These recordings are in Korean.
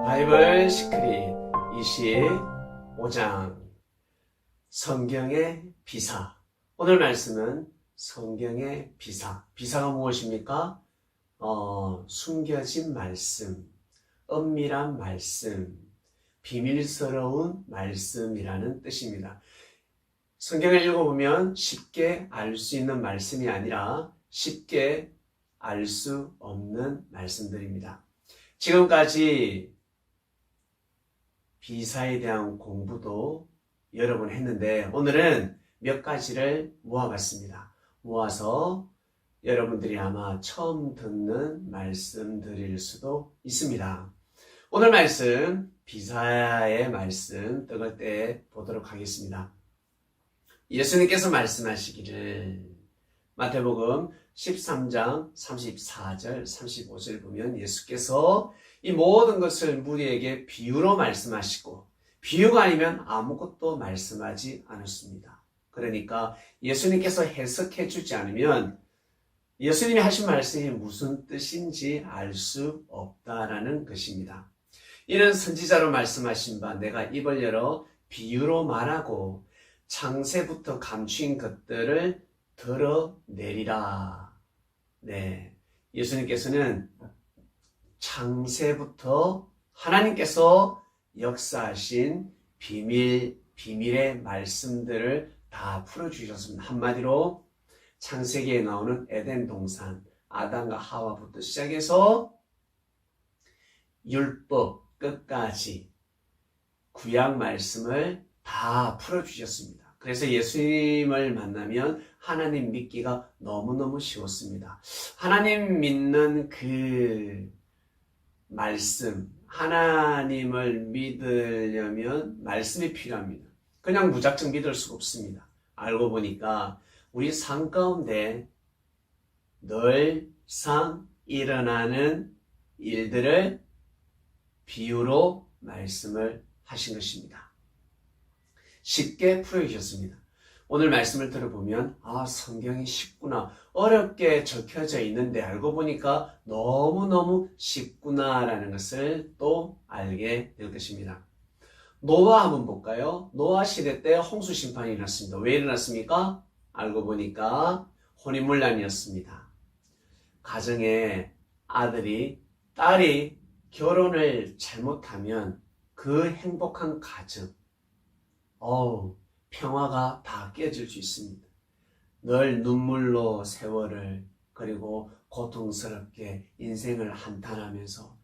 바이블 시크릿 25장 성경의 비사. 오늘 말씀은 성경의 비사. 비사가 무엇입니까? 숨겨진 말씀, 은밀한 말씀, 비밀스러운 말씀이라는 뜻입니다. 성경을 읽어보면 쉽게 알 수 있는 말씀이 아니라 쉽게 알 수 없는 말씀들입니다. 지금까지 비사에 대한 공부도 여러 번 했는데 오늘은 몇 가지를 모아봤습니다. 모아서 여러분들이 아마 처음 듣는 말씀들일 수도 있습니다. 오늘 말씀, 비사의 말씀 뜯을 때 보도록 하겠습니다. 예수님께서 말씀하시기를 마태복음 13장 34절 35절 보면 예수께서 이 모든 것을 무리에게 비유로 말씀하시고 비유가 아니면 아무것도 말씀하지 않았습니다. 그러니까 예수님께서 해석해 주지 않으면 예수님이 하신 말씀이 무슨 뜻인지 알 수 없다라는 것입니다. 이는 선지자로 말씀하신 바 내가 입을 열어 비유로 말하고 창세부터 감추인 것들을 드러내리라. 네, 예수님께서는 창세부터 하나님께서 역사하신 비밀의 말씀들을 다 풀어주셨습니다. 한마디로 창세기에 나오는 에덴 동산, 아담과 하와부터 시작해서 율법 끝까지 구약 말씀을 다 풀어주셨습니다. 그래서 예수님을 만나면 하나님 믿기가 너무너무 쉬웠습니다. 하나님 믿는 그 말씀, 하나님을 믿으려면 말씀이 필요합니다. 그냥 무작정 믿을 수가 없습니다. 알고 보니까 우리 삶 가운데 늘상 일어나는 일들을 비유로 말씀을 하신 것입니다. 쉽게 풀어주셨습니다. 오늘 말씀을 들어보면 성경이 쉽구나, 어렵게 적혀져 있는데 알고 보니까 너무너무 쉽구나라는 것을 또 알게 될 것입니다. 노아 한번 볼까요? 노아 시대 때 홍수 심판이 일어났습니다. 왜 일어났습니까? 알고 보니까 혼인문란이었습니다. 가정에 아들이, 딸이 결혼을 잘못하면 그 행복한 가정, 평화가 다 깨질 수 있습니다. 늘 눈물로 세월을, 그리고 고통스럽게 인생을 한탄하면서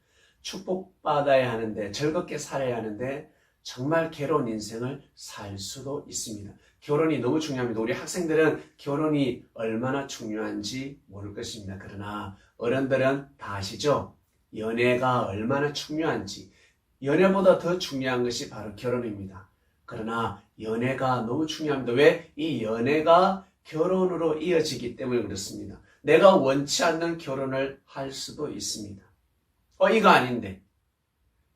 축복받아야 하는데, 즐겁게 살아야 하는데 정말 괴로운 인생을 살 수도 있습니다. 결혼이 너무 중요합니다. 우리 학생들은 결혼이 얼마나 중요한지 모를 것입니다. 그러나 어른들은 다 아시죠? 연애가 얼마나 중요한지. 연애보다 더 중요한 것이 바로 결혼입니다. 그러나 연애가 너무 중요합니다. 왜? 이 연애가 결혼으로 이어지기 때문에 그렇습니다. 내가 원치 않는 결혼을 할 수도 있습니다. 이거 아닌데,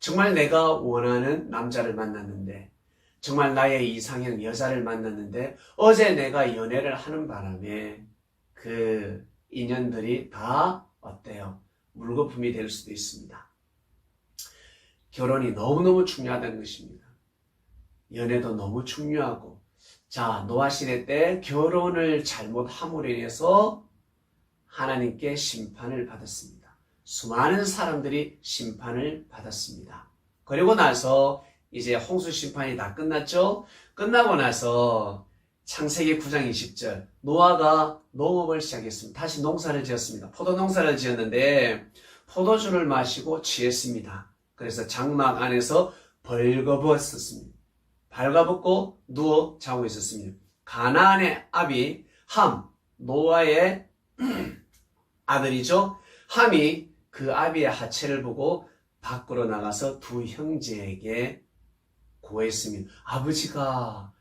정말 내가 원하는 남자를 만났는데, 정말 나의 이상형 여자를 만났는데 어제 내가 연애를 하는 바람에 그 인연들이 다 어때요? 물거품이 될 수도 있습니다. 결혼이 너무너무 중요하다는 것입니다. 연애도 너무 중요하고, 노아 시대 때 결혼을 잘못함으로 인해서 하나님께 심판을 받았습니다. 수많은 사람들이 심판을 받았습니다. 그리고 나서 이제 홍수 심판이 다 끝났죠? 끝나고 나서 창세기 9장 20절 노아가 농업을 시작했습니다. 다시 농사를 지었습니다. 포도 농사를 지었는데 포도주를 마시고 취했습니다. 그래서 장막 안에서 벌거벗었습니다. 발가벗고 누워 자고 있었습니다. 가나안의 아비 함, 노아의 아들이죠. 함이 그 아비의 하체를 보고 밖으로 나가서 두 형제에게 고했습니다. 아버지가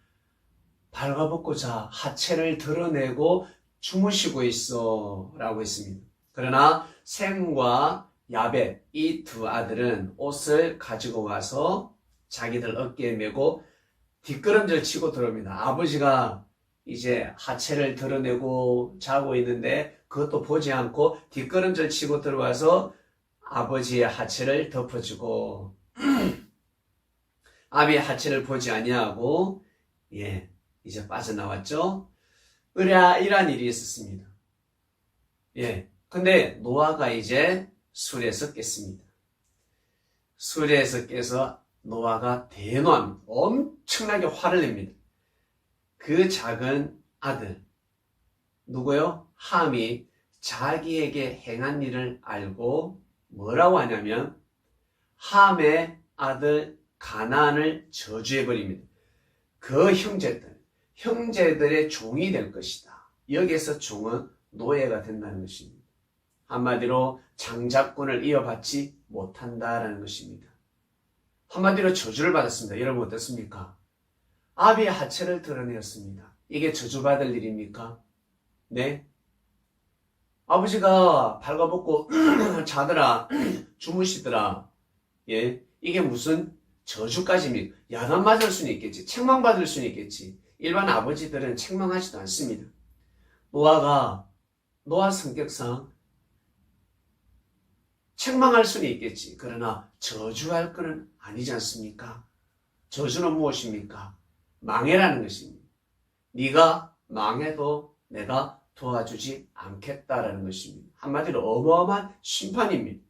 발가벗고 하체를 드러내고 주무시고 있어 라고 했습니다. 그러나 셈과 야벳, 이 두 아들은 옷을 가지고 가서 자기들 어깨에 메고 뒷걸음질 치고 들어옵니다. 아버지가 이제 하체를 드러내고 자고 있는데 그것도 보지 않고 뒷걸음질 치고 들어와서 아버지의 하체를 덮어주고 아비의 하체를 보지 아니하고 이제 빠져나왔죠. 이러한 일이 있었습니다. 근데 노아가 이제 술에서 깼습니다. 술에서 깨서 노아가 대노합니다. 엄청나게 화를 냅니다. 그 작은 아들 누구요? 함이 자기에게 행한 일을 알고 뭐라고 하냐면 함의 아들 가나안을 저주해버립니다. 그 형제들의 종이 될 것이다. 여기에서 종은 노예가 된다는 것입니다. 한마디로 장자권을 이어받지 못한다라는 것입니다. 한마디로 저주를 받았습니다. 여러분 어떻습니까? 아비의 하체를 드러내었습니다. 이게 저주받을 일입니까? 네? 아버지가 발가벗고 자더라 주무시더라. 이게 무슨 저주까지입니까? 야단 맞을 수는 있겠지. 책망받을 수는 있겠지. 일반 아버지들은 책망하지도 않습니다. 노아 성격상 책망할 수는 있겠지. 그러나 저주할 것은 아니지 않습니까? 저주는 무엇입니까? 망해라는 것입니다. 네가 망해도 내가 도와주지 않겠다라는 것입니다. 한마디로 어마어마한 심판입니다.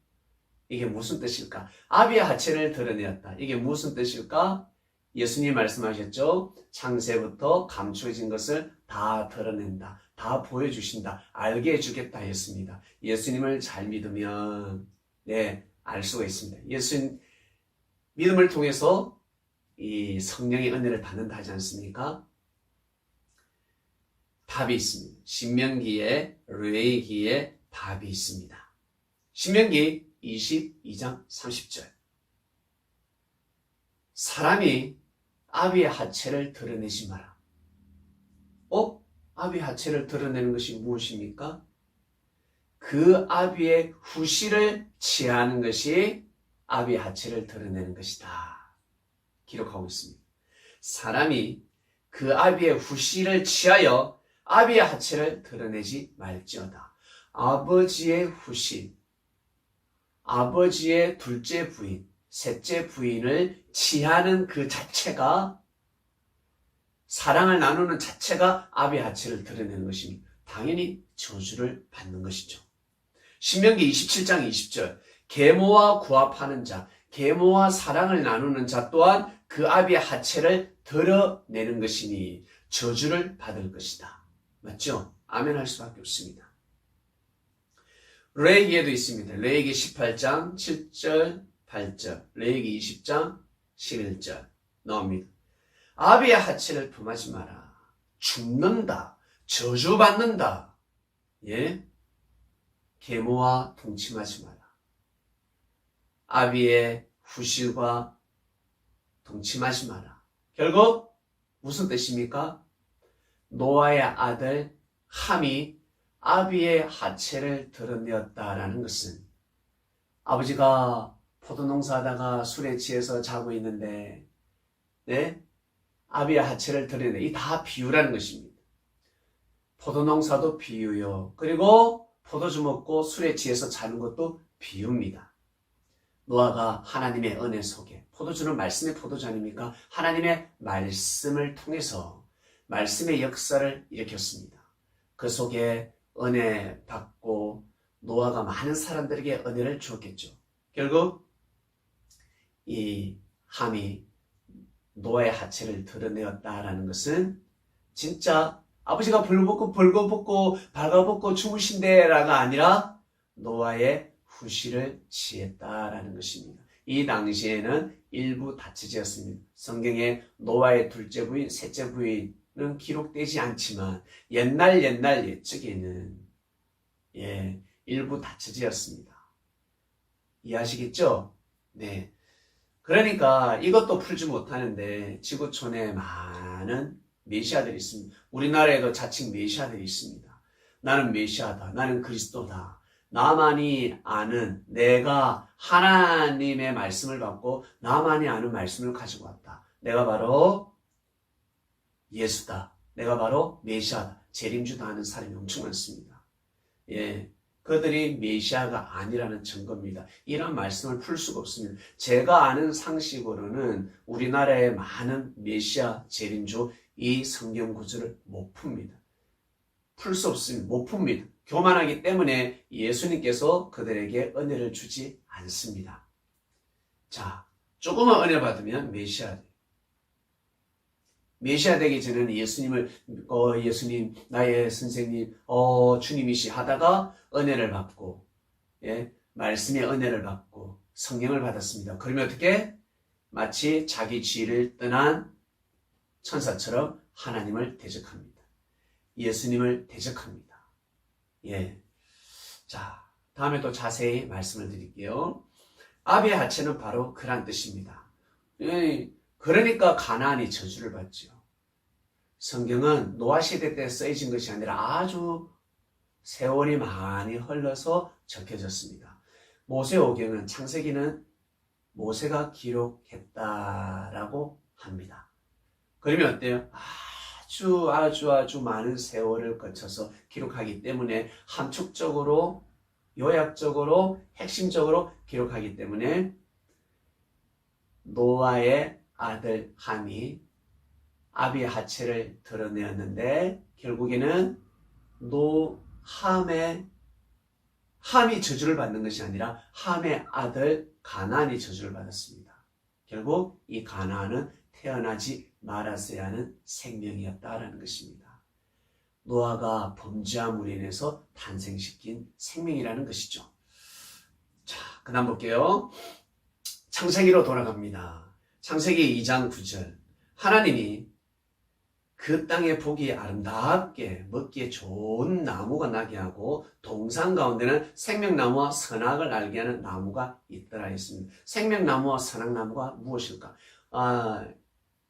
이게 무슨 뜻일까? 아비의 하체를 드러내었다. 이게 무슨 뜻일까? 예수님 말씀하셨죠? 창세부터 감추어진 것을 다 드러낸다. 다 보여주신다. 알게 해주겠다 했습니다. 예수님을 잘 믿으면 알 수가 있습니다. 예수님 믿음을 통해서 이 성령의 은혜를 받는다 하지 않습니까? 답이 있습니다. 신명기에 레위기에 답이 있습니다. 신명기 22장 30절 사람이 아비의 하체를 드러내지 마라. 아비의 하체를 드러내는 것이 무엇입니까? 그 아비의 후시를 취하는 것이 아비의 하체를 드러내는 것이다. 기록하고 있습니다. 사람이 그 아비의 후시를 취하여 아비의 하체를 드러내지 말지어다. 아버지의 후시, 아버지의 둘째 부인, 셋째 부인을 취하는 그 자체가 사랑을 나누는 자체가 아비의 하체를 드러내는 것이니 당연히 저주를 받는 것이죠. 신명기 27장 20절 계모와 구합하는 자, 계모와 사랑을 나누는 자 또한 그 아비의 하체를 드러내는 것이니 저주를 받을 것이다. 맞죠? 아멘 할 수밖에 없습니다. 레위기에도 있습니다. 레위기 18장 7절 8절 레위기 20장 11절 나옵니다. 아비의 하체를 품하지 마라. 죽는다. 저주받는다. 계모와 동침하지 마라. 아비의 후실과 동침하지 마라. 결국 무슨 뜻입니까? 노아의 아들 함이 아비의 하체를 드러내었다라는 것은 아버지가 포도농사하다가 술에 취해서 자고 있는데 아비의 하체를 드러내. 이 다 비유라는 것입니다. 포도농사도 비유요. 그리고 포도주 먹고 술에 취해서 자는 것도 비유입니다. 노아가 하나님의 은혜 속에, 포도주는 말씀의 포도주 아닙니까? 하나님의 말씀을 통해서 말씀의 역사를 일으켰습니다. 그 속에 은혜 받고 노아가 많은 사람들에게 은혜를 주었겠죠. 결국 이 함이 노아의 하체를 드러내었다라는 것은 진짜 아버지가 벌거벗고 발가벗고 주무신대라가 아니라 노아의 후시를 취했다라는 것입니다. 이 당시에는 일부 다처제였습니다. 성경에 노아의 둘째 부인, 셋째 부인은 기록되지 않지만 옛날 옛적에는 일부 다처제였습니다. 이해하시겠죠? 네. 그러니까 이것도 풀지 못하는데 지구촌에 많은 메시아들이 있습니다. 우리나라에도 자칭 메시아들이 있습니다. 나는 메시아다. 나는 그리스도다. 나만이 아는, 내가 하나님의 말씀을 받고 나만이 아는 말씀을 가지고 왔다. 내가 바로 예수다. 내가 바로 메시아다. 재림주다 하는 사람이 엄청 많습니다. 예, 그들이 메시아가 아니라는 증거입니다. 이런 말씀을 풀 수가 없습니다. 제가 아는 상식으로는 우리나라의 많은 메시아 재림주 이 성경 구절을 못 풉니다. 풀 수 없습니다. 못 풉니다. 교만하기 때문에 예수님께서 그들에게 은혜를 주지 않습니다. 자, 조금만 은혜 받으면 메시아 돼요. 메시아 되기 전에는 예수님을 예수님 나의 선생님 주님이시 하다가 은혜를 받고 말씀의 은혜를 받고 성령을 받았습니다. 그러면 어떻게? 마치 자기 지위를 떠난 천사처럼 하나님을 대적합니다. 예수님을 대적합니다. 자, 다음에 또 자세히 말씀을 드릴게요. 아비의 하체는 바로 그란 뜻입니다. 그러니까 가나안이 저주를 받죠. 성경은 노아 시대 때 쓰여진 것이 아니라 아주 세월이 많이 흘러서 적혀졌습니다. 모세오경은 창세기는 모세가 기록했다라고 합니다. 그러면 어때요? 아주 많은 세월을 거쳐서 기록하기 때문에 함축적으로 요약적으로 핵심적으로 기록하기 때문에 노아의 아들 함이 아비의 하체를 드러내었는데 결국에는 함이 저주를 받는 것이 아니라 함의 아들 가나안이 저주를 받았습니다. 결국 이 가나안은 태어나지 말았어야 하는 생명이었다라는 것입니다. 노아가 범죄함으로 인해서 탄생시킨 생명이라는 것이죠. 자, 그 다음 볼게요. 창세기로 돌아갑니다. 창세기 2장 9절. 하나님이 그 땅에 보기 아름답게 먹기에 좋은 나무가 나게 하고 동산 가운데는 생명나무와 선악을 알게 하는 나무가 있더라 했습니다. 생명나무와 선악나무가 무엇일까?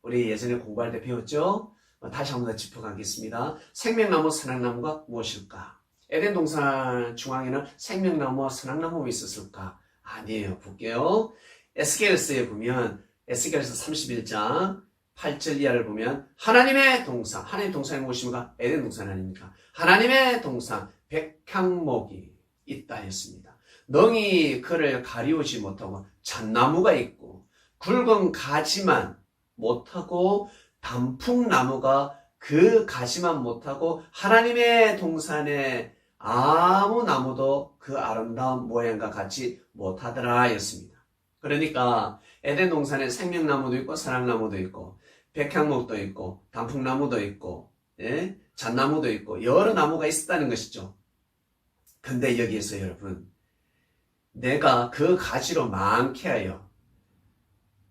우리 예전에 공부할 때 배웠죠? 다시 한번 더 짚어가겠습니다. 생명나무, 선악나무가 무엇일까? 에덴 동산 중앙에는 생명나무와 선악나무가 있었을까? 아니에요. 볼게요. 에스겔서에 보면 에스겔서 31장 8절 이하를 보면 하나님의 동산, 하나님의 동산이 무엇입니까? 에덴 동산 아닙니까? 하나님의 동산 백향목이 있다 했습니다. 능히 그를 가리우지 못하고 잣나무가 있고 굵은 가지만 못하고 단풍나무가 그 가지만 못하고 하나님의 동산에 아무 나무도 그 아름다운 모양과 같이 못하더라 였습니다. 그러니까 에덴 동산에 생명나무도 있고 선악나무도 있고 백향목도 있고 단풍나무도 있고 잣나무도 있고 여러 나무가 있었다는 것이죠. 근데 여기에서 여러분 내가 그 가지로 많게 하여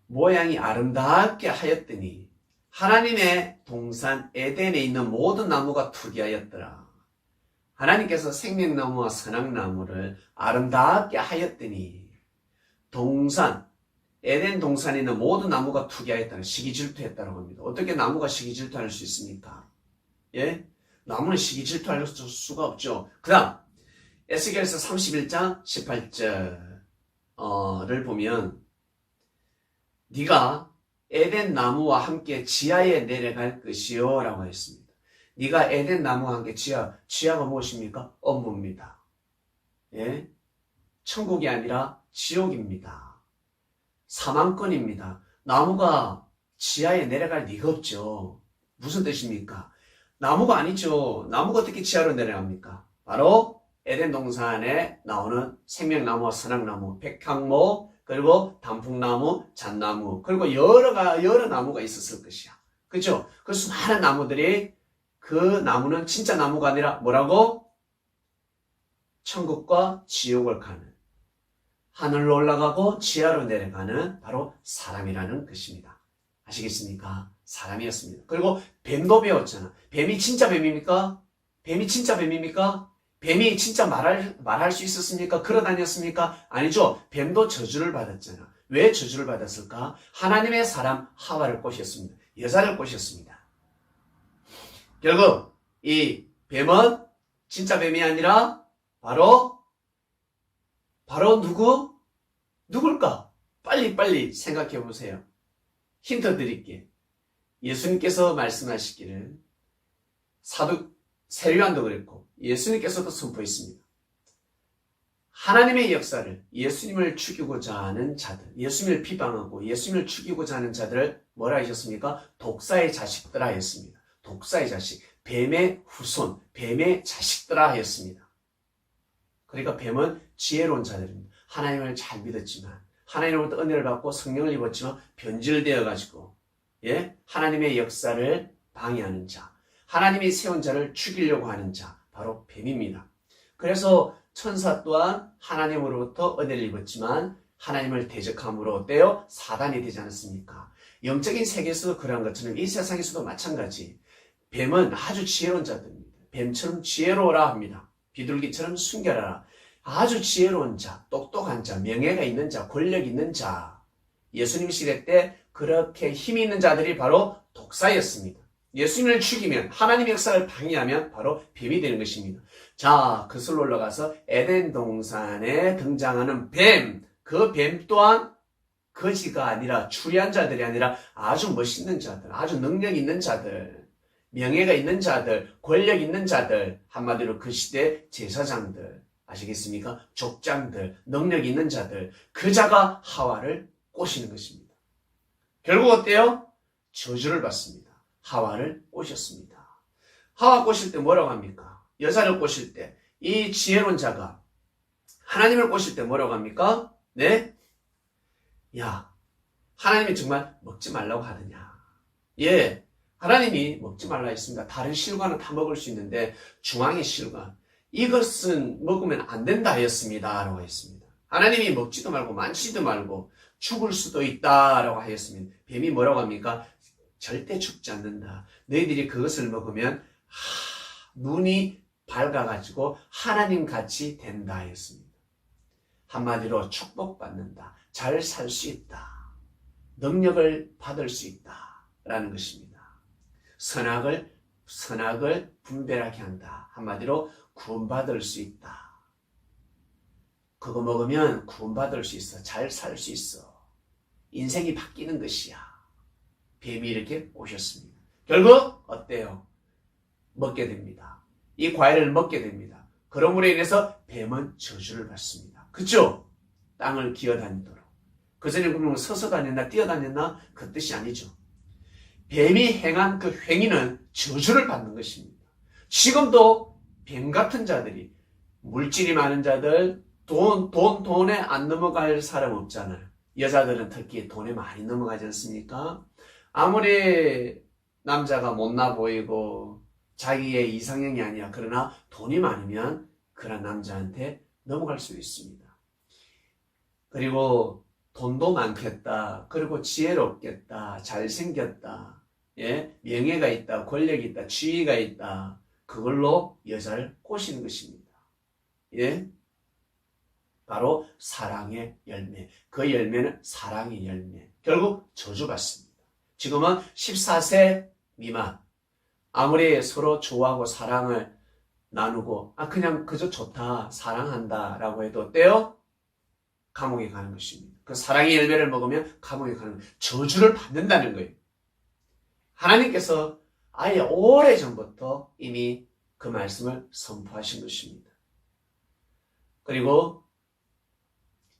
모양이 아름답게 하였더니 하나님의 동산 에덴에 있는 모든 나무가 투기하였더라. 하나님께서 생명나무와 선악나무를 아름답게 하였더니 에덴 동산에 있는 모든 나무가 투기하였다는 시기질투했다고 합니다. 어떻게 나무가 시기질투할 수 있습니까? 나무는 시기질투할 수가 없죠. 그 다음 에스겔서 31장 18절을 보면 네가 에덴 나무와 함께 지하에 내려갈 것이요 라고 했습니다. 네가 에덴 나무와 함께 지하가 무엇입니까? 업무입니다. 천국이 아니라 지옥입니다. 사망권입니다. 나무가 지하에 내려갈 리가 없죠. 무슨 뜻입니까? 나무가 아니죠. 나무가 어떻게 지하로 내려갑니까? 바로 에덴 동산에 나오는 생명나무와 선악나무, 백향목, 그리고 단풍나무, 잣나무, 그리고 여러 나무가 있었을 것이야. 그렇죠? 그 수많은 나무들이 그 나무는 진짜 나무가 아니라 뭐라고? 천국과 지옥을 가는 하늘로 올라가고 지하로 내려가는 바로 사람이라는 것입니다. 아시겠습니까? 사람이었습니다. 그리고 뱀도 배웠잖아. 뱀이 진짜 뱀입니까? 뱀이 진짜 뱀입니까? 뱀이 진짜 말할 수 있었습니까? 걸어다녔습니까? 아니죠. 뱀도 저주를 받았잖아. 왜 저주를 받았을까? 하나님의 사람 하와를 꼬셨습니다. 여자를 꼬셨습니다. 결국 이 뱀은 진짜 뱀이 아니라 바로 누굴까? 빨리 생각해 보세요. 힌트 드릴게. 예수님께서 말씀하시기를 세례요한도 그랬고 예수님께서도 선포했습니다. 하나님의 역사를 예수님을 죽이고자 하는 자들, 예수님을 비방하고 예수님을 죽이고자 하는 자들을 뭐라 하셨습니까? 독사의 자식들아 했습니다. 독사의 자식, 뱀의 후손, 뱀의 자식들아 하였습니다. 그러니까 뱀은 지혜로운 자들입니다. 하나님을 잘 믿었지만 하나님으로부터 은혜를 받고 성령을 입었지만 변질되어 가지고 하나님의 역사를 방해하는 자, 하나님이 세운 자를 죽이려고 하는 자, 바로 뱀입니다. 그래서 천사 또한 하나님으로부터 은혜를 입었지만 하나님을 대적함으로 어때요? 사단이 되지 않았습니까? 영적인 세계에서도 그러한 것처럼 이 세상에서도 마찬가지. 뱀은 아주 지혜로운 자들입니다. 뱀처럼 지혜로워라 합니다. 비둘기처럼 순결하라. 아주 지혜로운 자, 똑똑한 자, 명예가 있는 자, 권력 있는 자. 예수님 시대 때 그렇게 힘이 있는 자들이 바로 독사였습니다. 예수님을 죽이면 하나님의 역사를 방해하면 바로 뱀이 되는 것입니다. 자, 그슬로 올라가서 에덴 동산에 등장하는 뱀, 그 뱀 또한 거지가 아니라 추리한 자들이 아니라 아주 멋있는 자들, 아주 능력 있는 자들, 명예가 있는 자들, 권력 있는 자들, 한마디로 그 시대 제사장들, 아시겠습니까? 족장들, 능력 있는 자들, 그 자가 하와를 꼬시는 것입니다. 결국 어때요? 저주를 받습니다. 하와를 꼬셨습니다. 하와 꼬실 때 뭐라고 합니까? 여자를 꼬실 때 이 지혜로운 자가 하나님을 꼬실 때 뭐라고 합니까? 네? 야, 하나님이 정말 먹지 말라고 하느냐? 예, 하나님이 먹지 말라 했습니다. 다른 실과는 다 먹을 수 있는데 중앙의 실과, 이것은 먹으면 안 된다 하였습니다. 라고 했습니다. 하나님이 먹지도 말고 만지도 말고 죽을 수도 있다 라고 하였습니다. 뱀이 뭐라고 합니까? 절대 죽지 않는다. 너희들이 그것을 먹으면 눈이 밝아가지고 하나님 같이 된다 하였습니다. 한마디로 축복받는다. 잘 살 수 있다. 능력을 받을 수 있다. 라는 것입니다. 선악을 분별하게 한다. 한마디로 구원받을 수 있다. 그거 먹으면 구원받을 수 있어. 잘 살 수 있어. 인생이 바뀌는 것이야. 뱀이 이렇게 오셨습니다. 결국 어때요? 먹게 됩니다. 이 과일을 먹게 됩니다. 그러므로 인해서 뱀은 저주를 받습니다. 그렇죠? 땅을 기어다니도록. 그전에 보면 서서 다녔나 뛰어다녔나? 그 뜻이 아니죠. 뱀이 행한 그 행위는 저주를 받는 것입니다. 지금도 뱀 같은 자들이, 물질이 많은 자들, 돈에 안 넘어갈 사람 없잖아요. 여자들은 특히 돈에 많이 넘어가지 않습니까? 아무리 남자가 못나 보이고 자기의 이상형이 아니야. 그러나 돈이 많으면 그런 남자한테 넘어갈 수 있습니다. 그리고 돈도 많겠다. 그리고 지혜롭겠다. 잘생겼다. 명예가 있다. 권력이 있다. 지위가 있다. 그걸로 여자를 꼬시는 것입니다. 바로 사랑의 열매. 그 열매는 사랑의 열매. 결국 저주받습니다. 지금은 14세 미만. 아무리 서로 좋아하고 사랑을 나누고 그냥 그저 좋다, 사랑한다 라고 해도 어때요? 감옥에 가는 것입니다. 그 사랑의 열매를 먹으면 감옥에 가는 거예요. 저주를 받는다는 거예요. 하나님께서 아예 오래전부터 이미 그 말씀을 선포하신 것입니다. 그리고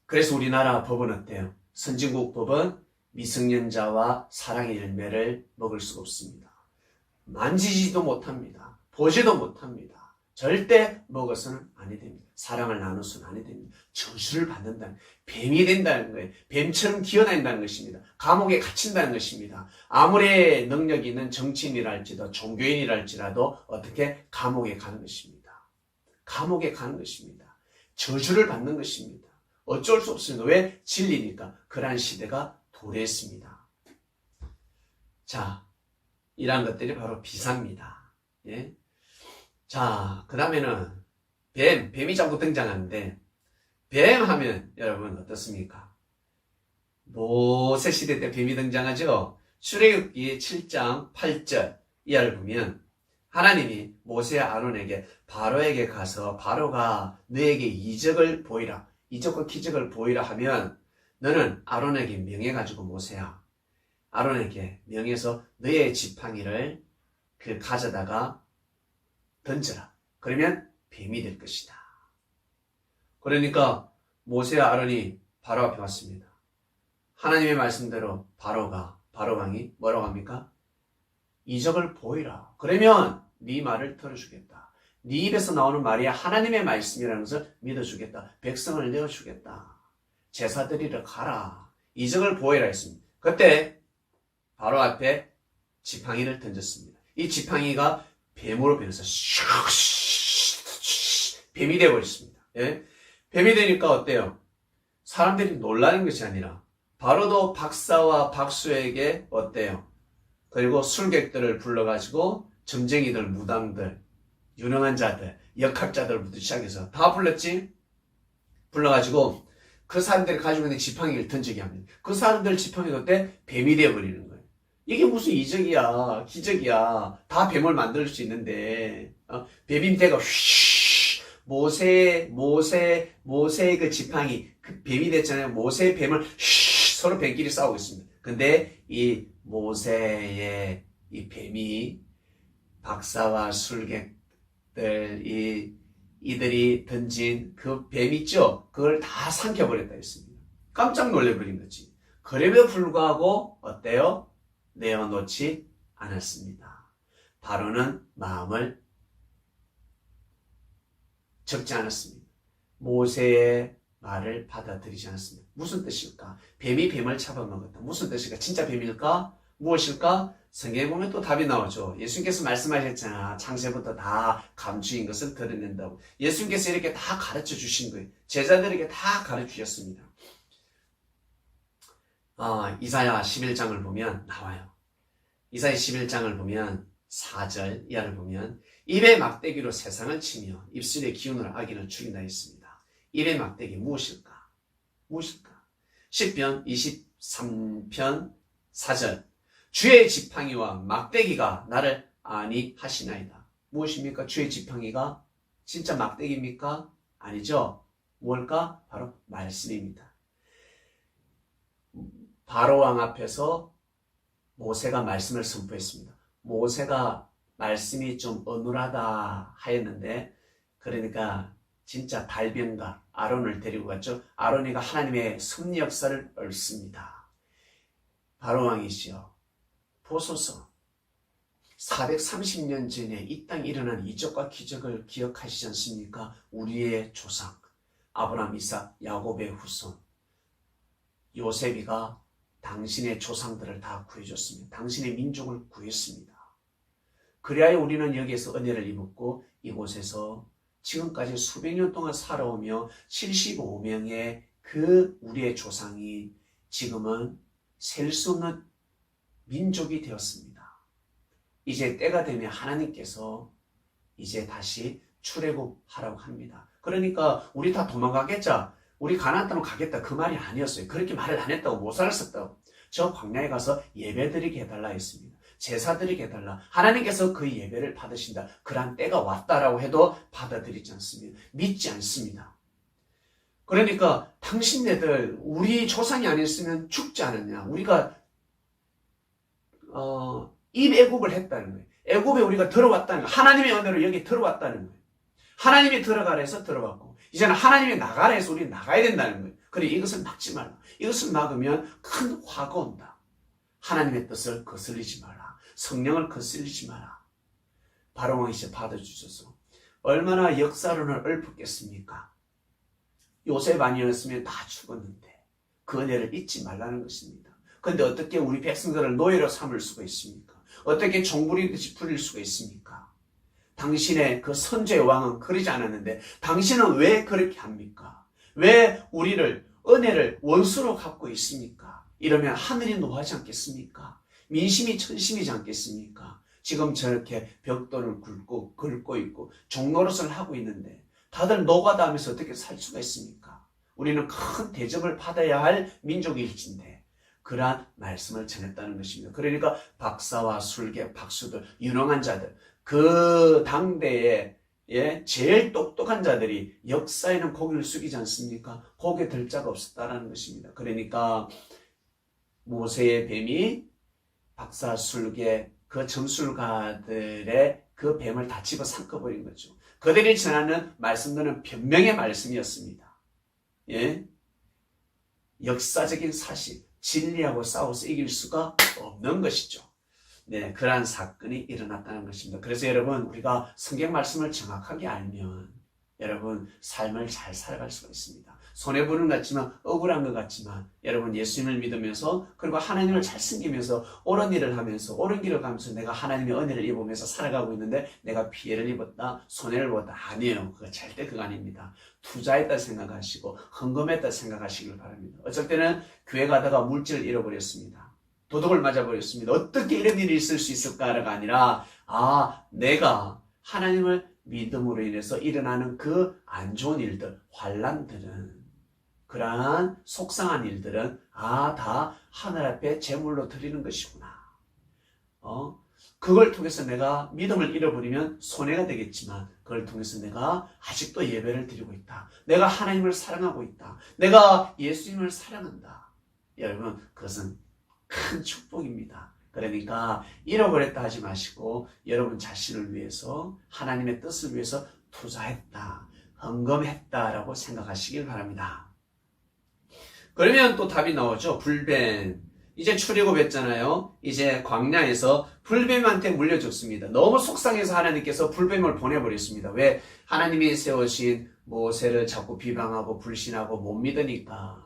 그래서 우리나라 법은 어때요? 선진국 법은 미성년자와 사랑의 열매를 먹을 수가 없습니다. 만지지도 못합니다. 보지도 못합니다. 절대 먹어서는 아니 됩니다. 사랑을 나눠서는 아니 됩니다. 저주를 받는다는, 뱀이 된다는 거예요. 뱀처럼 기어다닌다는 것입니다. 감옥에 갇힌다는 것입니다. 아무리 능력이 있는 정치인이랄지도 종교인이랄지라도 어떻게 감옥에 가는 것입니다. 감옥에 가는 것입니다. 저주를 받는 것입니다. 어쩔 수 없습니다. 왜? 진리니까. 그러한 시대가 도래했습니다. 자, 이러한 것들이 바로 비사입니다. 자, 그 다음에는 뱀이 자꾸 등장하는데, 뱀 하면 여러분 어떻습니까? 모세 시대 때 뱀이 등장하죠? 출애굽기 7장 8절 이하를 보면 하나님이 모세와 아론에게 바로에게 가서 바로가 너에게 이적을 보이라, 이적과 기적을 보이라 하면 너는 아론에게 명해가지고 모세야, 아론에게 명해서 너의 지팡이를 가져다가 던져라. 그러면 뱀이 될 것이다. 그러니까 모세와 아론이 바로 앞에 왔습니다. 하나님의 말씀대로 바로왕이 뭐라고 합니까? 이적을 보이라. 그러면 네 말을 들어주겠다. 네 입에서 나오는 말이 하나님의 말씀이라는 것을 믿어주겠다. 백성을 내어주겠다. 제사 드리러 가라. 이적을 보이라 했습니다. 그때 바로 앞에 지팡이를 던졌습니다. 이 지팡이가 뱀으로 변해서 뱀이 되어버렸습니다. 예? 뱀이 되니까 어때요? 사람들이 놀라는 것이 아니라 바로도 박사와 박수에게 어때요? 그리고 술객들을 불러가지고 점쟁이들, 무당들, 유능한 자들, 역학자들 부터 시작해서 다 불렀지? 불러가지고 그 사람들이 가지고 있는 지팡이를 던지게 합니다. 그 사람들 지팡이가 어때? 뱀이 되어버리는 거예요. 이게 무슨 이적이야, 기적이야. 다 뱀을 만들 수 있는데 뱀이 되가 모세의 그 지팡이, 그 뱀이 됐잖아요. 모세의 뱀을 서로 뱀끼리 싸우고 있습니다. 근데 이 모세의 이 뱀이 박사와 술객들, 이들이 던진 그 뱀 있죠? 그걸 다 삼켜버렸다 했습니다. 깜짝 놀래버린 거지. 그럼에도 불구하고 어때요? 내어놓지 않았습니다. 바로는 마음을 적지 않았습니다. 모세의 말을 받아들이지 않았습니다. 무슨 뜻일까? 뱀이 뱀을 잡아먹었다. 무슨 뜻일까? 진짜 뱀일까? 무엇일까? 성경에 보면 또 답이 나오죠. 예수님께서 말씀하셨잖아. 창세부터 다 감추인 것을 드러낸다고. 예수님께서 이렇게 다 가르쳐 주신 거예요. 제자들에게 다 가르쳐 주셨습니다. 이사야 11장을 보면 나와요. 이사야 11장을 보면 4절 이하를 보면 입의 막대기로 세상을 치며 입술의 기운으로 악인을 죽인다 했습니다. 입의 막대기 무엇일까? 무엇일까? 시편 23편 4절 주의 지팡이와 막대기가 나를 안위하시나이다. 무엇입니까? 주의 지팡이가 진짜 막대기입니까? 아니죠. 뭘까? 바로 말씀입니다. 바로왕 앞에서 모세가 말씀을 선포했습니다. 모세가 말씀이 좀 어눌하다 하였는데, 그러니까 진짜 발병가 아론을 데리고 갔죠. 아론이가 하나님의 섭리 역사를 얽습니다. 바로왕이시여, 보소서 430년 전에 이 땅에 일어난 이적과 기적을 기억하시지 않습니까? 우리의 조상 아브라함, 이삭, 야곱의 후손 요셉이가 당신의 조상들을 다 구해줬습니다. 당신의 민족을 구했습니다. 그래야 우리는 여기에서 은혜를 입었고 이곳에서 지금까지 수백 년 동안 살아오며 75명의 그 우리의 조상이 지금은 셀 수 없는 민족이 되었습니다. 이제 때가 되면 하나님께서 이제 다시 출애굽하라고 합니다. 그러니까 우리 다 도망가겠자, 우리 가나안 땅으로 가겠다, 그 말이 아니었어요. 그렇게 말을 안 했다고, 모사를 썼다고. 저 광야에 가서 예배드리게 해달라 했습니다. 제사드리게 해달라. 하나님께서 그 예배를 받으신다. 그러한 때가 왔다라고 해도 받아들이지 않습니다. 믿지 않습니다. 그러니까 당신네들 우리 조상이 아니었으면 죽지 않았냐. 우리가 입애굽을 했다는 거예요. 애굽에 우리가 들어왔다는 거예요. 하나님의 은혜로 여기 들어왔다는 거예요. 하나님이 들어가라 해서 들어갔고, 이제는 하나님이 나가라 해서 우리 나가야 된다는 거예요. 그래, 이것을 막지 말라. 이것을 막으면 큰 화가 온다. 하나님의 뜻을 거슬리지 마라. 성령을 거슬리지 마라. 바로왕이시 받아주셔서 얼마나 역사론을 읊었겠습니까? 요셉 아니었으면 다 죽었는데 그 은혜를 잊지 말라는 것입니다. 그런데 어떻게 우리 백성들을 노예로 삼을 수가 있습니까? 어떻게 종부리듯이 부릴 수가 있습니까? 당신의 그 선조의 왕은 그러지 않았는데 당신은 왜 그렇게 합니까? 왜 우리를 은혜를 원수로 갖고 있습니까? 이러면 하늘이 노하지 않겠습니까? 민심이 천심이지 않겠습니까? 지금 저렇게 벽돌을 긁고 있고 종노릇을 하고 있는데 다들 노가다 하면서 어떻게 살 수가 있습니까? 우리는 큰 대접을 받아야 할 민족일진데 그러한 말씀을 전했다는 것입니다. 그러니까 박사와 술객, 박수들, 유능한 자들, 그 당대에 제일 똑똑한 자들이 역사에는 고개를 숙이지 않습니까? 고개 들 자가 없었다는 것입니다. 그러니까 모세의 뱀이 박사, 술객, 그 점술가들의 그 뱀을 다 집어 삼켜버린 거죠. 그들이 전하는 말씀들은 변명의 말씀이었습니다. 예? 역사적인 사실, 진리하고 싸워서 이길 수가 없는 것이죠. 네, 그러한 사건이 일어났다는 것입니다. 그래서 여러분, 우리가 성경 말씀을 정확하게 알면 여러분 삶을 잘 살아갈 수가 있습니다. 손해보는 것 같지만, 억울한 것 같지만 여러분 예수님을 믿으면서 그리고 하나님을 잘 섬기면서 옳은 일을 하면서 옳은 길을 가면서 내가 하나님의 은혜를 입으면서 살아가고 있는데 내가 피해를 입었다, 손해를 입었다. 아니에요. 그거 절대 그거 아닙니다. 투자했다 생각하시고 헌금했다 생각하시길 바랍니다. 어쩔 때는 교회 가다가 물질을 잃어버렸습니다. 도둑을 맞아버렸습니다. 어떻게 이런 일이 있을 수 있을까가 아니라 내가 하나님을 믿음으로 인해서 일어나는 그 안 좋은 일들, 환난들은 그러한 속상한 일들은 다 하늘 앞에 제물로 드리는 것이구나. 그걸 통해서 내가 믿음을 잃어버리면 손해가 되겠지만 그걸 통해서 내가 아직도 예배를 드리고 있다. 내가 하나님을 사랑하고 있다. 내가 예수님을 사랑한다. 여러분, 그것은 큰 축복입니다. 그러니까 잃어버렸다 하지 마시고 여러분 자신을 위해서 하나님의 뜻을 위해서 투자했다, 헌금했다라고 생각하시길 바랍니다. 그러면 또 답이 나오죠. 불뱀. 이제 출애굽했잖아요. 이제 광야에서 불뱀한테 물려 죽습니다. 너무 속상해서 하나님께서 불뱀을 보내버렸습니다. 왜? 하나님이 세우신 모세를 자꾸 비방하고 불신하고 못 믿으니까.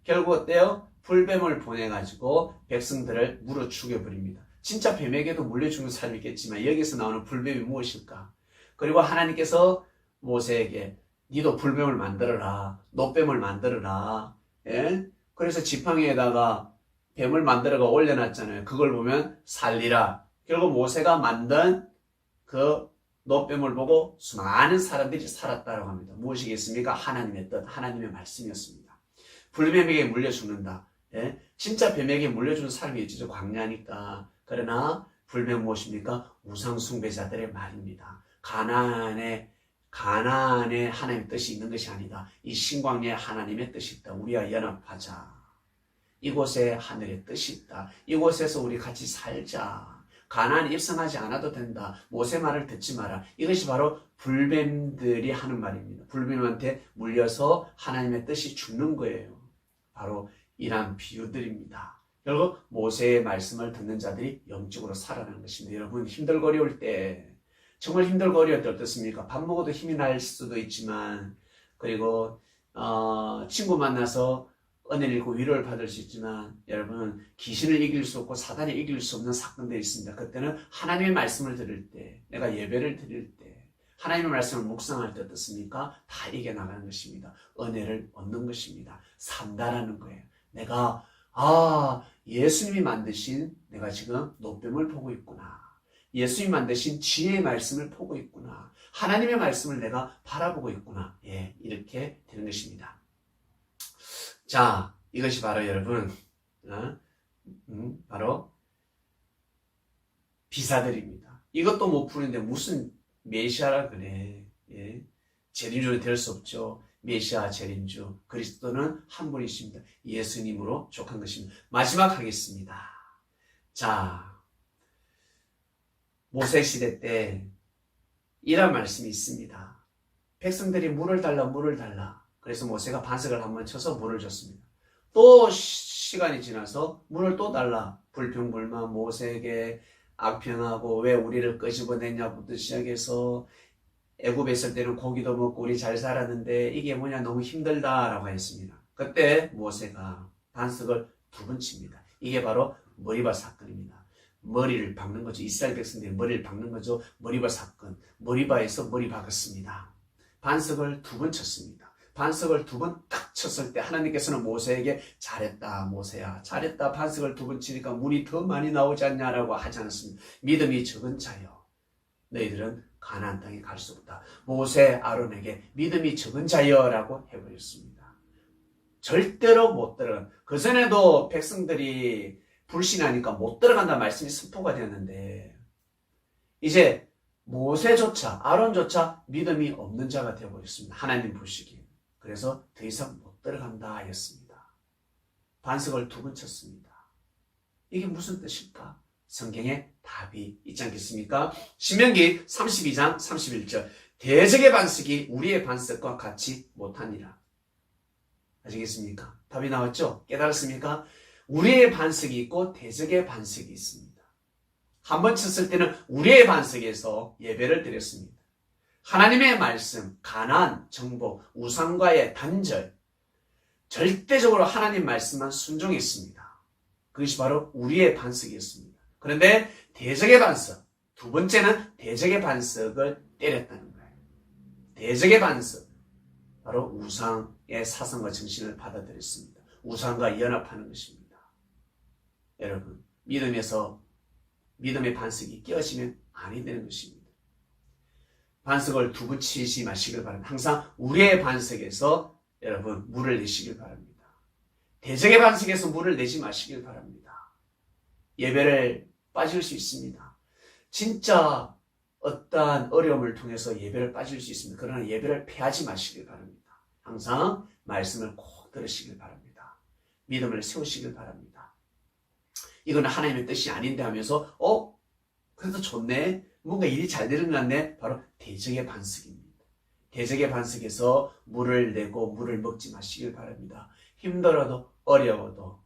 결국 어때요? 불뱀을 보내가지고 백성들을 물어 죽여버립니다. 진짜 뱀에게도 물려 죽는 사람이 있겠지만 여기서 나오는 불뱀이 무엇일까? 그리고 하나님께서 모세에게 니도 불뱀을 만들어라. 노뱀을 만들어라. 그래서 지팡이에다가 뱀을 만들어가 올려놨잖아요. 그걸 보면 살리라. 결국 모세가 만든 그 노뱀을 보고 수많은 사람들이 살았다고 합니다. 무엇이겠습니까? 하나님의 뜻, 하나님의 말씀이었습니다. 불뱀에게 물려 죽는다. 진짜 뱀에게 물려주는 사람이 있죠. 광야니까. 그러나 불뱀 무엇입니까? 우상 숭배자들의 말입니다. 가나안에 하나님의 뜻이 있는 것이 아니다. 이 신광야에 하나님의 뜻이 있다. 우리와 연합하자. 이곳에 하늘의 뜻이 있다. 이곳에서 우리 같이 살자. 가나안에 입성하지 않아도 된다. 모세 말을 듣지 마라. 이것이 바로 불뱀들이 하는 말입니다. 불뱀한테 물려서 하나님의 뜻이 죽는 거예요. 바로 이러한 비유들입니다. 결국 모세의 말씀을 듣는 자들이 영적으로 살아나는 것입니다. 여러분 힘들고 어려울 때 정말 힘들고 어려울 때 어떻습니까? 밥 먹어도 힘이 날 수도 있지만 그리고 친구 만나서 은혜를 읽고 위로를 받을 수 있지만 여러분 귀신을 이길 수 없고 사단을 이길 수 없는 사건들이 있습니다. 그때는 하나님의 말씀을 들을 때 내가 예배를 드릴 때 하나님의 말씀을 묵상할 때 어떻습니까? 다 이겨나가는 것입니다. 은혜를 얻는 것입니다. 산다라는 거예요. 내가 예수님이 만드신 내가 지금 노뱀을 보고 있구나. 예수님이 만드신 지혜의 말씀을 보고 있구나. 하나님의 말씀을 내가 바라보고 있구나. 이렇게 되는 것입니다. 자, 이것이 바로 여러분 바로 비사들입니다. 이것도 못 푸는데 무슨 메시아라 그래. 재림주는 될 수 없죠. 메시아 재림주 그리스도는 한 분이십니다. 예수님으로 족한 것입니다. 마지막 하겠습니다. 자, 모세시대 때 이런 말씀이 있습니다. 백성들이 물을 달라. 그래서 모세가 반석을 한번 쳐서 물을 줬습니다. 또 시간이 지나서 물을 또 달라. 불평불만 모세에게 악평하고 왜 우리를 끄집어냈냐부터 시작해서 애굽에 있을 때는 고기도 먹고 우리 잘 살았는데 이게 뭐냐 너무 힘들다라고 했습니다. 그때 모세가 반석을 2번 칩니다. 이게 바로 머리바 사건입니다. 머리를 박는 거죠. 이스라엘 백성들이 머리를 박는 거죠. 머리바 사건. 머리바에서 머리 박았습니다. 반석을 2번 쳤습니다. 반석을 2번 딱 쳤을 때 하나님께서는 모세에게 잘했다 모세야 잘했다 반석을 2번 치니까 물이 더 많이 나오지 않냐라고 하지 않았습니다. 믿음이 적은 자여 너희들은 가나안 땅에 갈 수 없다. 모세 아론에게 믿음이 적은 자여라고 해버렸습니다. 절대로 못 들어간. 그전에도 백성들이 불신하니까 못 들어간다는 말씀이 선포가 되었는데 이제 모세조차 아론조차 믿음이 없는 자가 되어버렸습니다. 하나님 보시기에. 그래서 더 이상 못 들어간다 하였습니다. 반석을 2번 쳤습니다. 이게 무슨 뜻일까? 성경에 답이 있지 않겠습니까? 신명기 32장 31절 대적의 반석이 우리의 반석과 같이 못하니라. 아시겠습니까? 답이 나왔죠? 깨달았습니까? 우리의 반석이 있고 대적의 반석이 있습니다. 한 번 쳤을 때는 우리의 반석에서 예배를 드렸습니다. 하나님의 말씀, 가난, 정복, 우상과의 단절, 절대적으로 하나님 말씀만 순종했습니다. 그것이 바로 우리의 반석이었습니다. 그런데 대적의 반석, 두 번째는 대적의 반석을 때렸다는 거예요. 대적의 반석, 바로 우상의 사상과 정신을 받아들였습니다. 우상과 연합하는 것입니다. 여러분, 믿음의 반석이 깨어지면 아니 되는 것입니다. 반석을 두부 치지 마시길 바랍니다. 항상 우리의 반석에서 여러분 물을 내시길 바랍니다. 대적의 반석에서 물을 내지 마시길 바랍니다. 예배를 빠질 수 있습니다. 진짜 어떠한 어려움을 통해서 예배를 빠질 수 있습니다. 그러나 예배를 패하지 마시길 바랍니다. 항상 말씀을 꼭 들으시길 바랍니다. 믿음을 세우시길 바랍니다. 이건 하나님의 뜻이 아닌데 하면서 그래도 좋네. 뭔가 일이 잘 되는 것 같네. 바로 대적의 반석입니다. 대적의 반석에서 물을 내고 물을 먹지 마시길 바랍니다. 힘들어도 어려워도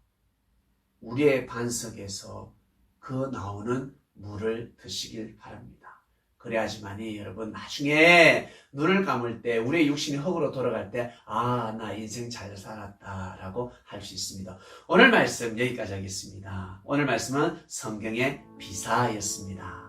우리의 반석에서 그 나오는 물을 드시길 바랍니다. 그래야지만이 여러분 나중에 눈을 감을 때 우리의 육신이 흙으로 돌아갈 때 나 인생 잘 살았다 라고 할 수 있습니다. 오늘 말씀 여기까지 하겠습니다. 오늘 말씀은 성경의 비사였습니다.